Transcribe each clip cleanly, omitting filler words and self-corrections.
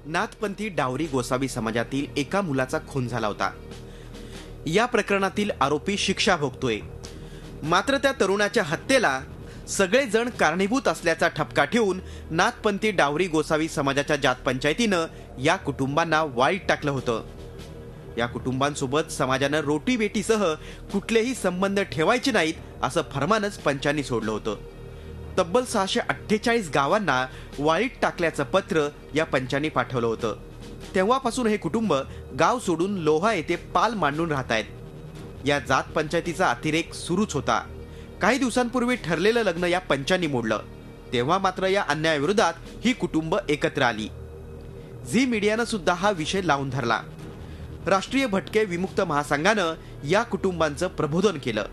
Nathpanthi dowry Gosavi समाजातील एका मुलाचा खून झाला होता। या प्रकरणातील आरोपी शिक्षा भोगतोय। मात्र त्या तरुणाच्या हत्येला सगळेजण कारणीभूत असल्याचा ठपका ठेवून नाथपंथी डावरी गोसावी समाजाच्या जात पंचायतीनं या कुटुंबांना वाळीत टाकलं होतं। या कुटुंबांसोबत समाजानं रोटी बेटीसह कुठलेही संबंध ठेवायचे नाहीत असं फरमानच पंचांनी सोडलं होतं। तब्बल 648 गावांना वाळीत टाकल्याचं पत्र या पंचांनी पाठवलं होतं। तेव्हापासून हे कुटुंब गाव सोडून लोहा येथे पाल मांडून राहत आहेत। या जात पंचायतीचा अतिरेक सुरूच होता। काही दिवसांपूर्वी ठरलेलं लग्न या पंचांनी मोडलं। तेव्हा मात्र या अन्यायाविरोधात ही कुटुंब एकत्र आली। झी मीडियानं सुद्धा हा विषय लावून धरला। राष्ट्रीय भटके विमुक्त महासंघानं या कुटुंबांचं प्रबोधन केलं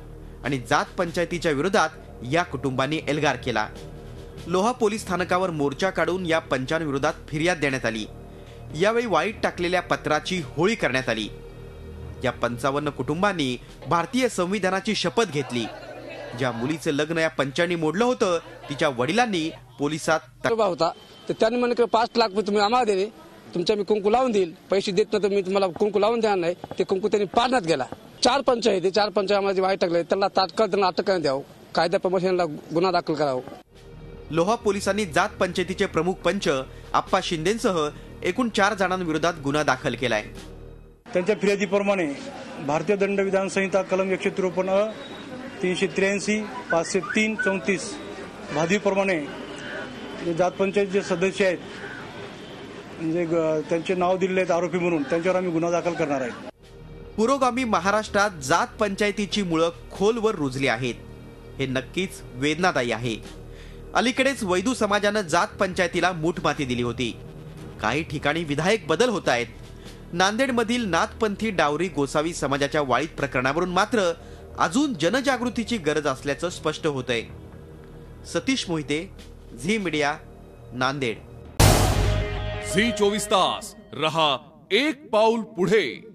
आणि जात पंचायतीच्या विरोधात या कुटुंबांनी एल्गार केला। लोहा पोलीस स्थानकावर मोर्चा काढून या पंचांविरोधात फिर्याद देण्यात आली। यावेळी वाळीत टाकलेल्या पत्राची होळी करण्यात आली। या 55 कुटुंबांनी भारतीय संविधानाची शपथ घेतली। ज्या मुलीचं लग्न या पंचांनी मोडलं होतं तिच्या वडिलांनी पोलिसात होता तर त्यांनी म्हणे 5 लाख तुम्ही आम्हाला दिले, तुमच्या मी कुंकू लावून देईल, पैसे देत नाही तर मी तुम्हाला कुंकू लावून देणार नाही। ते कुंकू त्यांनी पाडण्यात गेला। 4 पंचायत 4 पंचायत आम्हाला वाईट टाकले, त्यांना तात्काळ त्यांना अटक करण्यात यावं, कायद्याप्रमाणे गुन्हा दाखल करावा। लोहा पोलिसांनी जात पंचायतीचे प्रमुख पंच आप्पा शिंदेसह एकूण 4 जणांविरोधात गुन्हा दाखल केलाय। त्यांच्या फिर्यादीप्रमाणे भारतीय दंडविधान संहिता कलम 153 383 503 34 भादीप्रमाणे जात पंचायतचे सदस्य आहेत म्हणजे त्यांचे नाव दिलेले आहेत आरोपी म्हणून, त्यांच्यावर आम्ही गुन्हा दाखल करणार आहे। पुरोगामी महाराष्ट्रात जात पंचायतीची मुळं खोलवर रुजली आहेत। हे नक्कीच वेदनादायी आहे। अलीकडेच वैदू समाजानं जात पंचायतीला मूठमाती दिली होती। काही ठिकाणी विधायक बदल होत आहेत। नांदेडमधील नाथपंथी डावरी गोसावी समाजाच्या वाळीत प्रकरणावरून मात्र अजून जनजागृतीची गरज असल्याचं स्पष्ट होतंय। Satish Mohite, Zee media, Nanded. Zee 24 तास रहा एक पाऊल पुढे।